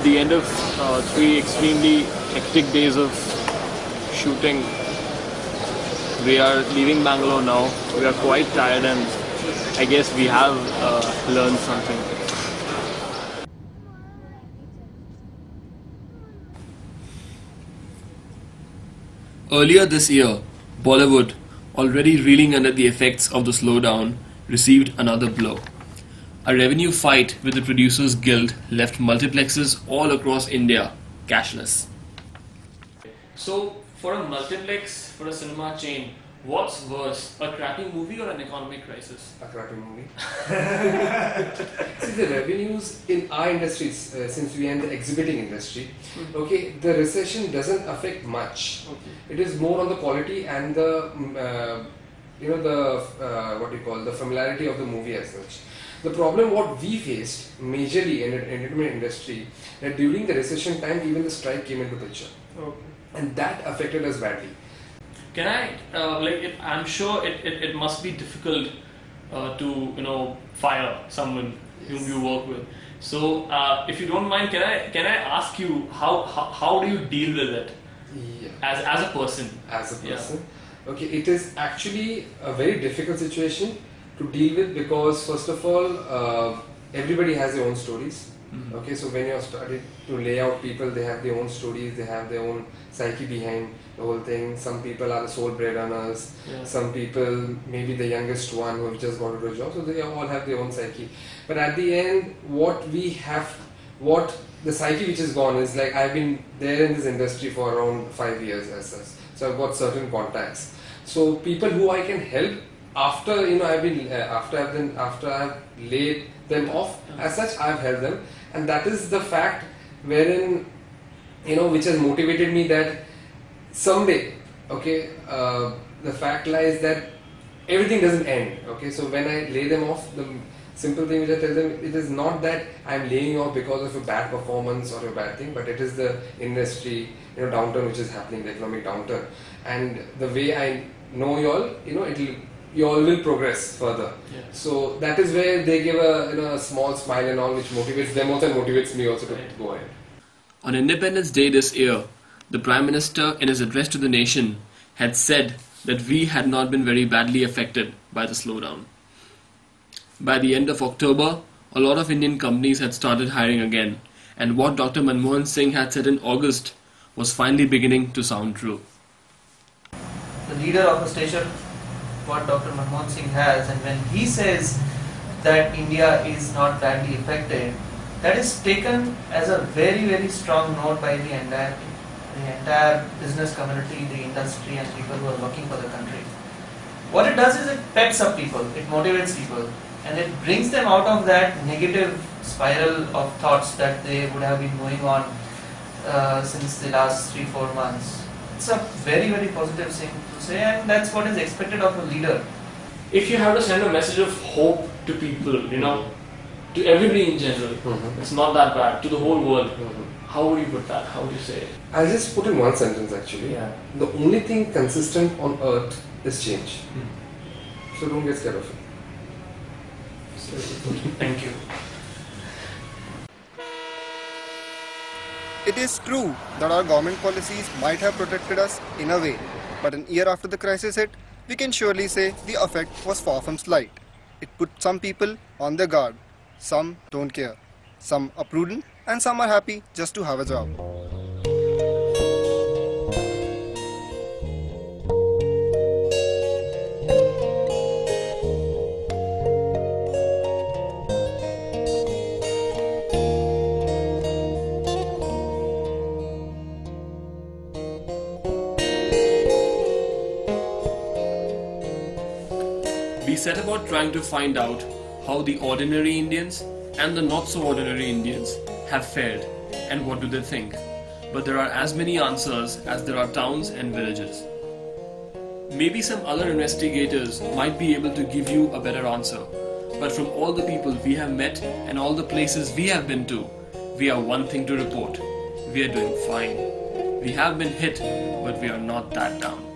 the end of 3 extremely hectic days of shooting. We are leaving Bangalore now. We are quite tired and I guess we have learned something. Earlier this year, Bollywood, already reeling under the effects of the slowdown, received another blow. A revenue fight with the Producers Guild left multiplexes all across India cashless. So, for a multiplex, for a cinema chain, what's worse, a crappy movie or an economic crisis? A crappy movie. See, the revenues in our industry, since we are in the exhibiting industry, okay, the recession doesn't affect much. Okay. It is more on the quality and the, the familiarity of the movie as such. The problem what we faced majorly in the entertainment industry, that during the recession time, even the strike came into the picture. Okay. And that affected us badly. Can I, I'm sure it must be difficult to, fire someone whom you work with. So, if you don't mind, can I ask you how do you deal with it as a person? As a person, okay, it is actually a very difficult situation to deal with because first of all, everybody has their own stories. Mm-hmm. Okay, so when you're started to lay out people, they have their own stories, they have their own psyche behind the whole thing. Some people are the sole breadwinners, some people maybe the youngest one who have just got into a job, so they all have their own psyche. But at the end, what the psyche which is gone is like, I've been there in this industry for around 5 years as such, so I've got certain contacts. So people who I can help after I've laid them off as such, I've helped them, and that is the fact wherein which has motivated me that someday, okay, the fact lies that everything doesn't end. Okay, so when I lay them off, the simple thing which I tell them, it is not that I'm laying off because of a bad performance or a bad thing, but it is the industry downturn which is happening, the economic downturn, and the way I know you all will progress further. Yeah. So that is where they give a small smile and all, which motivates them also and motivates me also to go ahead. On Independence Day this year, the Prime Minister in his address to the nation had said that we had not been very badly affected by the slowdown. By the end of October, a lot of Indian companies had started hiring again, and what Dr. Manmohan Singh had said in August was finally beginning to sound true. The leader of the station, what Dr. Manmohan Singh has, and when he says that India is not badly affected, that is taken as a very, very strong note by the entire business community, the industry and people who are working for the country. What it does is it peps up people, it motivates people, and it brings them out of that negative spiral of thoughts that they would have been going on since the last 3-4 months. It's a very, very positive thing to say, and that's what is expected of a leader. If you have to send a message of hope to people, to everybody in general, it's not that bad, to the whole world, how would you put that? How would you say it? I'll just put in one sentence actually. Yeah. The only thing consistent on earth is change. So don't get scared of it. Thank you. It is true that our government policies might have protected us in a way, but an year after the crisis hit, we can surely say the effect was far from slight. It put some people on their guard, some don't care, some are prudent, and some are happy just to have a job. We set about trying to find out how the ordinary Indians and the not so ordinary Indians have fared and what do they think. But there are as many answers as there are towns and villages. Maybe some other investigators might be able to give you a better answer, but from all the people we have met and all the places we have been to, we have one thing to report. We are doing fine. We have been hit, but we are not that down.